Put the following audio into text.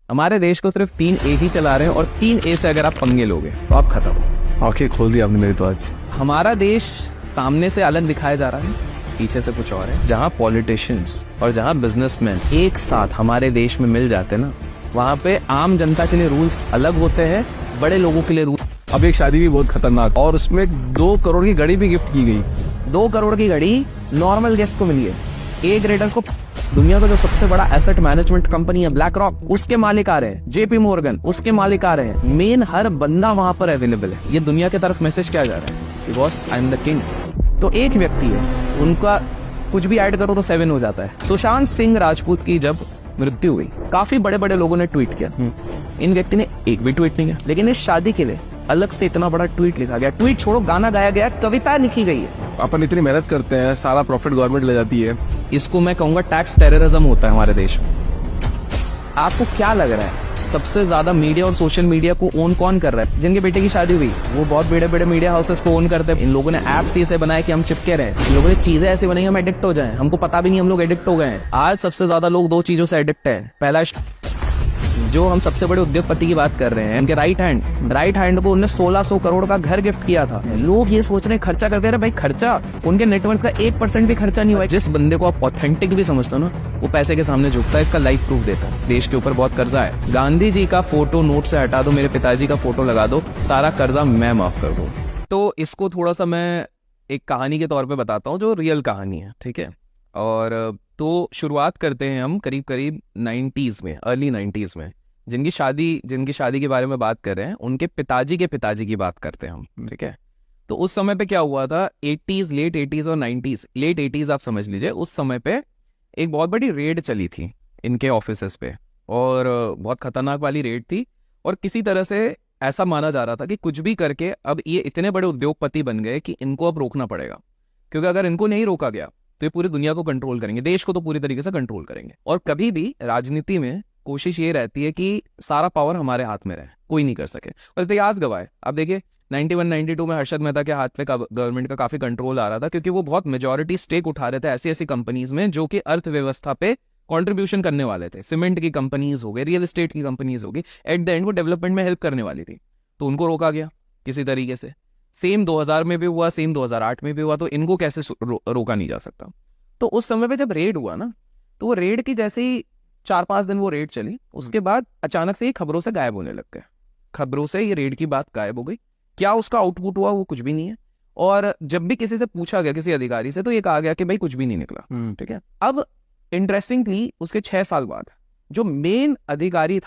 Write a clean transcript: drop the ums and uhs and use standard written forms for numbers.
हमारे देश को सिर्फ 3A ही चला रहे हैं और 3A से अगर आप पंगे लोगे तो आप खत्म हो। आंखें खोल दी आपने मेरी तो आज। हमारा देश सामने से अलग दिखाया जा रहा है, पीछे से कुछ और है। जहाँ पॉलिटिशियंस और जहाँ बिजनेसमैन एक साथ हमारे देश में मिल जाते हैं ना, वहाँ पे आम जनता के लिए रूल्स अलग होते हैं, बड़े लोगों के लिए रूल। अब एक शादी भी बहुत खतरनाक और उसमें 2 करोड़ की घड़ी भी गिफ्ट की गई। 2 करोड़ की घड़ी नॉर्मल गेस्ट को मिली है। ए ग्रेडर्स को, दुनिया का जो सबसे बड़ा एसेट मैनेजमेंट कंपनी है ब्लैक रॉक, उसके मालिक आ रहे हैं। जेपी मॉर्गन, उसके मालिक आ रहे हैं। मेन हर बंदा वहां पर अवेलेबल है। ये दुनिया की तरफ मैसेज क्या जा रहा है, because I am the king. तो एक व्यक्ति है, उनका कुछ भी ऐड करो तो 7 हो जाता है। सुशांत सिंह राजपूत की जब मृत्यु हुई, काफी बड़े बड़े लोगों ने ट्वीट किया। इन व्यक्ति ने एक भी ट्वीट नहीं किया, लेकिन इस शादी के लिए अलग से इतना बड़ा ट्वीट लिखा गया। ट्वीट छोड़ो, गाना गाया गया, कविता लिखी गई है। अपन इतनी मेहनत करते हैं, सारा प्रॉफिट गवर्नमेंट ले जाती है। इसको मैं कहूंगा टैक्स टेररिज्म होता है हमारे देश में। आपको क्या लग रहा है सबसे ज्यादा मीडिया और सोशल मीडिया को ओन कौन कर रहा है? जिनके बेटे की शादी हुई वो बहुत बड़े बड़े मीडिया हाउसेस को ओन करते हैं। इन लोगों ने ऐप्स ऐसे बनाए कि हम चिपके रहे। इन लोगों ने चीजें ऐसे बनाई हम एडिक्ट हो जाएं, हमको पता भी नहीं हम लोग एडिक्ट हो गए हैं। आज सबसे ज्यादा लोग 2 चीजों से एडिक्ट है। पहला, जो हम सबसे बड़े उद्योगपति की बात कर रहे हैं, उनके राइट हैंड को उन्होंने 1600 करोड़ का घर गिफ्ट किया था। लोग ये सोच रहे हैं खर्चा करते रहे। भाई खर्चा, उनके नेटवर्क का 1% भी खर्चा नहीं हुआ। जिस बंदे को आप ऑथेंटिक भी समझते हो ना, वो पैसे के सामने झुकता है। इसका लाइव प्रूफ देता है। देश के ऊपर बहुत कर्जा है। गांधी जी का फोटो नोट से हटा दो, मेरे पिताजी का फोटो लगा दो, सारा कर्जा मैं माफ कर दूं। तो इसको थोड़ा सा मैं एक कहानी के तौर पे बताता हूँ, जो रियल कहानी है, ठीक है। और तो शुरुआत करते हैं हम करीब करीब 90s में, अर्ली 90s में। जिनकी शादी के बारे में बात कर रहे हैं, उनके पिताजी के पिताजी की बात करते हैं हम, ठीक है। तो उस समय पे क्या हुआ था, 80s, लेट 80s और 90s, लेट 80s आप समझ लीजिए। उस समय पे एक बहुत बड़ी रेड चली थी इनके ऑफिसेस पे, और बहुत खतरनाक वाली रेड थी। और किसी तरह से ऐसा माना जा रहा था कि कुछ भी करके अब ये इतने बड़े उद्योगपति बन गए कि इनको अब रोकना पड़ेगा, क्योंकि अगर इनको नहीं रोका गया तो ये पूरी दुनिया को कंट्रोल करेंगे, देश को तो पूरी तरीके से कंट्रोल करेंगे। और कभी भी राजनीति में कोशिश ये रहती है कि सारा पावर हमारे हाथ में रहे, कोई नहीं कर सके। और इतिहास गवाए, आप देखिए 91-92 में हर्षद मेहता के हाथ पे गवर्नमेंट का काफी कंट्रोल आ रहा था, क्योंकि वो बहुत मेजॉरिटी स्टेक उठा रहे थे ऐसी ऐसी कंपनीज में जो कि अर्थव्यवस्था पे कंट्रीब्यूशन करने वाले थे। सीमेंट की कंपनीज हो गई, रियल एस्टेट की कंपनीज हो गई, एट द एंड वो डेवलपमेंट में हेल्प करने वाली थी। तो उनको रोका गया किसी तरीके से। सेम 2000 में भी हुआ, सेम 2008 में भी हुआ। तो इनको कैसे रोका नहीं जा सकता। तो उस समय पे जब रेड हुआ ना, तो वो रेड की जैसे ही 4-5 दिन वो रेड चली, उसके बाद अचानक से ये खबरों से गायब होने लग गए। खबरों से ये रेड की बात गायब हो गई। क्या उसका आउटपुट हुआ वो कुछ भी नहीं है। और जब भी किसी से पूछा गया, किसी अधिकारी से, तो ये कहा गया कि भाई कुछ भी नहीं निकला, ठीक है। अब इंटरेस्टिंगली उसके 6 साल बाद जो मेन अधिकारी था